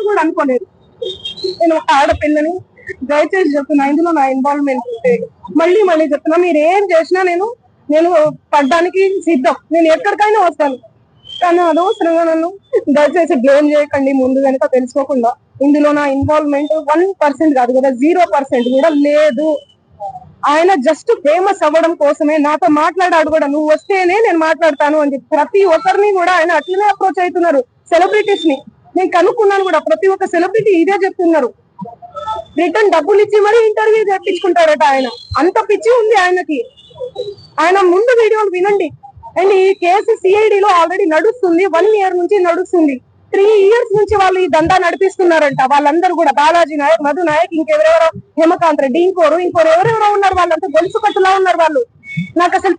కూడా అనుకోలేదు. నేను ఒక ఆడపిల్లని, దయచేసి చెప్తున్నా ఇందులో నా ఇన్వాల్వ్మెంట్ ఉంటే మళ్ళీ మళ్ళీ చెప్తున్నా, మీరు ఏం చేసినా నేను పడ్డానికి సిద్ధం, నేను ఎక్కడికైనా వస్తాను. కానీ అనవసరంగా నన్ను దయచేసి బ్లేమ్ చేయకండి, ముందు వెనుక తెలుసుకోకుండా. ఇందులో నా ఇన్వాల్వ్మెంట్ 1% కాదు కదా, 0% కూడా లేదు. ఆయన జస్ట్ ఫేమస్ అవ్వడం కోసమే నాతో మాట్లాడాడు కూడా, నువ్వు వస్తేనే నేను మాట్లాడతాను అని చెప్పి ప్రతి ఒక్కరిని కూడా ఆయన అట్లనే అప్రోచ్ అవుతున్నారు. సెలబ్రిటీస్ ని నేను కనుక్కున్నాను కూడా, ప్రతి ఒక్క సెలబ్రిటీ ఇదే చెప్తున్నారు. రిటర్న్ డబ్బులు ఇచ్చి మరీ ఇంటర్వ్యూ చేయించుకుంటాడట ఆయన, అంత పిచ్చి ఉంది ఆయనకి. ఆయన ముందు వీడియోలు వినండి. అండ్ ఈ కేసు సిఐడిలో ఆల్రెడీ నడుస్తుంది, 1 year నుంచి నడుస్తుంది. 3 years నుంచి వాళ్ళు ఈ దందా నడిపిస్తున్నారంట. వాళ్ళందరూ కూడా బాలాజీ నాయక్, మధు నాయక్, ఇంకెవరెవరో, హేమకాంత్ రెడ్డి, ఇంకోరు ఎవరెవరో ఉన్నారు. వాళ్ళంతా గొలుసు కట్టులా ఉన్నారు వాళ్ళు. నాకు అసలు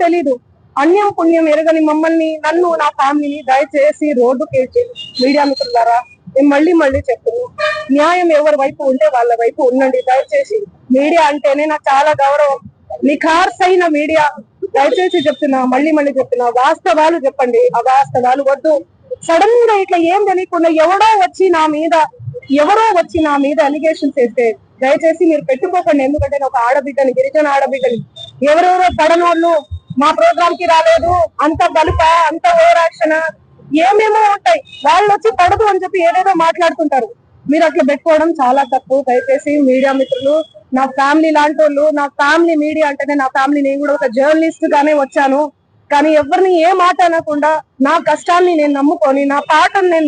తెలీదు. అన్యం పుణ్యం ఎరగని మమ్మల్ని, నన్ను, నా ఫ్యామిలీని దయచేసి రోడ్డు కేసి మీడియా మిత్రులారా నేను మళ్ళీ చెప్తున్నాను, న్యాయం ఎవరి వైపు ఉంటే వాళ్ళ వైపు ఉండండి. దయచేసి మీడియా అంటేనే నాకు చాలా గౌరవం, నిఖార్సైన మీడియా. దయచేసి చెప్తున్నా, మళ్ళీ చెప్తున్నా, వాస్తవాలు చెప్పండి, అవాస్తవాలు వద్దు. సడన్ గా ఇట్లా ఏం తెలియకుండా ఎవరో వచ్చి నా మీద అలిగేషన్స్ వేస్తే దయచేసి మీరు పెట్టుకోకండి. ఎందుకంటే నేను ఒక ఆడబిడ్డని, గిరిజన ఆడబిడ్డని. ఎవరెవరో పడనోళ్ళు మా ప్రోగ్రామ్ కి రాలేదు, అంత బలుప, అంత ఓవర్ యాక్షన్, ఏమేమో ఉంటాయి. వాళ్ళు వచ్చి పడదు అని చెప్పి ఏదేదో మాట్లాడుతుంటారు. మీరు అట్లా పెట్టుకోవడం చాలా తప్పు. దయచేసి మీడియా మిత్రులు, నా ఫ్యామిలీ లాంటి వాళ్ళు, నా ఫ్యామిలీ మీడియా అంటేనే నా ఫ్యామిలీ, నేను కూడా ఒక జర్నలిస్ట్ గానే వచ్చాను. కానీ ఎవరిని ఏ మాట అనకుండా నా కష్టాన్ని నేను నమ్ముకొని, నా పాటను నేను